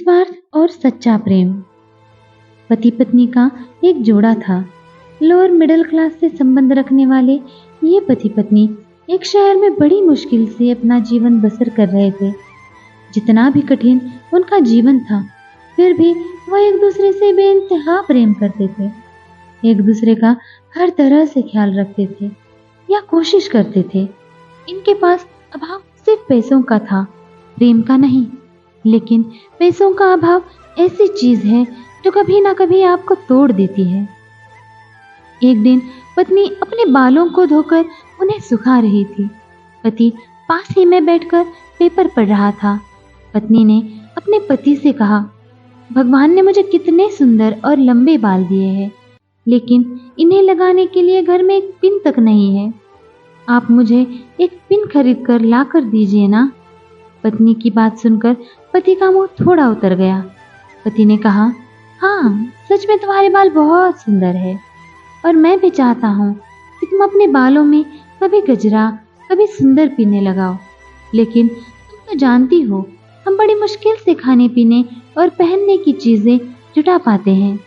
निस्वार्थ और सच्चा प्रेम। पति पत्नी का एक जोड़ा था। लोअर मिडिल क्लास से संबंध रखने वाले ये पति पत्नी एक शहर में बड़ी मुश्किल से अपना जीवन बसर कर रहे थे। जितना भी कठिन उनका जीवन था, फिर भी वह एक दूसरे से बेइंतहा प्रेम करते थे। एक दूसरे का हर तरह से ख्याल रखते थे या कोशिश करते थे। इनके पास अभाव सिर्फ पैसों का था, प्रेम का नहीं। लेकिन पैसों का अभाव ऐसी चीज है जो कभी ना कभी आपको तोड़ देती है। एक दिन पत्नी अपने बालों को धोकर उन्हें सुखा रही थी। पति पास ही में बैठकर पेपर पढ़ रहा था। पत्नी ने अपने पति से कहा, भगवान ने मुझे कितने सुंदर और लंबे बाल दिए हैं, लेकिन इन्हें लगाने के लिए घर में एक पिन तक नहीं है। आप मुझे एक पिन खरीद कर ला कर दीजिए ना। पत्नी की बात सुनकर पति का मुंह थोड़ा उतर गया। पति ने कहा, हाँ, सच में तुम्हारे बाल बहुत सुंदर है और मैं भी चाहता हूँ कि तुम अपने बालों में कभी गजरा, कभी सुंदर पिने लगाओ। लेकिन तुम तो जानती हो, हम बड़ी मुश्किल से खाने पीने और पहनने की चीजें जुटा पाते हैं।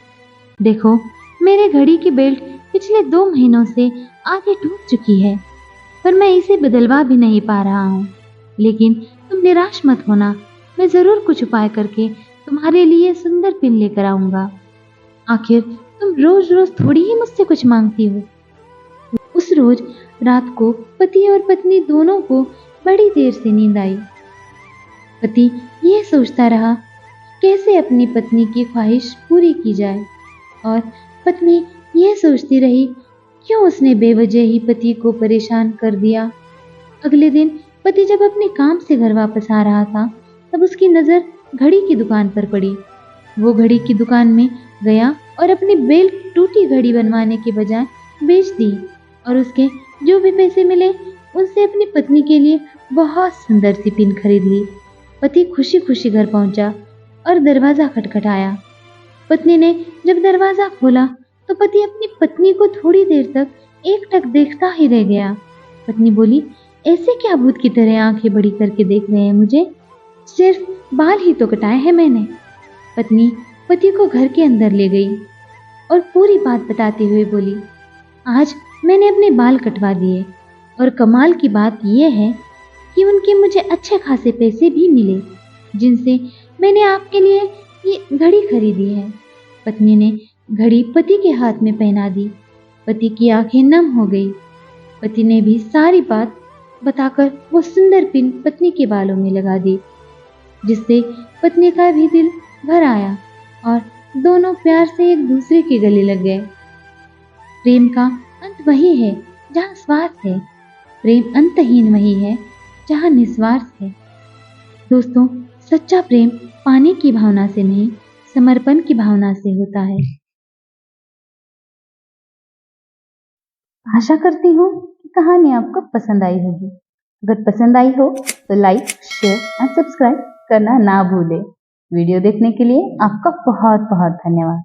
देखो, मेरे घड़ी की बेल्ट पिछले 2 महीनों से आधी टूट चुकी है, पर मैं इसे बदलवा भी नहीं पा रहा हूँ। लेकिन तुम निराश मत होना, मैं जरूर कुछ उपाय करके तुम्हारे लिए सुंदर पिन लेकर आऊंगा। आखिर तुम रोज रोज थोड़ी ही मुझसे कुछ मांगती हो। उस रोज रात को पति और पत्नी दोनों को बड़ी देर से नींद आई। पति यह सोचता रहा कैसे अपनी पत्नी की ख्वाहिश पूरी की जाए, और पत्नी यह सोचती रही क्यों उसने बेवजह ही पति को परेशान कर दिया। अगले दिन पति जब अपने काम से घर वापस आ रहा था, तब उसकी नजर घड़ी की दुकान पर पड़ी। वो घड़ी की दुकान में गया और अपनी बेल्ट टूटी घड़ी बनवाने के बजाय बेच दी, और उसके जो भी पैसे मिले उनसे अपनी पत्नी के लिए बहुत सुंदर सी पिन खरीद ली। पति खुशी खुशी घर पहुंचा और दरवाजा खटखटाया। पत्नी ने जब दरवाजा खोला तो पति अपनी पत्नी को थोड़ी देर तक एकटक देखता ही रह गया। पत्नी बोली, ऐसे क्या भूत की तरह आंखें बड़ी करके देख रहे हैं मुझे? सिर्फ बाल ही तो कटाए हैं मैंने। पत्नी पति को घर के अंदर ले गई और पूरी बात बताते हुए बोली, आज मैंने अपने बाल कटवा दिए, और कमाल की बात यह है कि उनके मुझे अच्छे खासे पैसे भी मिले, जिनसे मैंने आपके लिए ये घड़ी खरीदी है। पत्नी ने घड़ी पति के हाथ में पहना दी। पति की आंखें नम हो गई। पति ने भी सारी बात बताकर वो सुंदर पिन पत्नी के बालों में लगा दी, जिससे पत्नी का भी दिल भर आया और दोनों प्यार से एक दूसरे के गले लग गए। प्रेम का अंत वही है जहाँ स्वार्थ है, प्रेम अंतहीन वही है जहाँ निस्वार्थ है। दोस्तों, सच्चा प्रेम पाने की भावना से नहीं, समर्पण की भावना से होता है। आशा करती हूँ कि कहानी आपको पसंद आई होगी। अगर पसंद आई हो तो लाइक, शेयर और सब्सक्राइब करना ना भूलें। वीडियो देखने के लिए आपका बहुत बहुत धन्यवाद।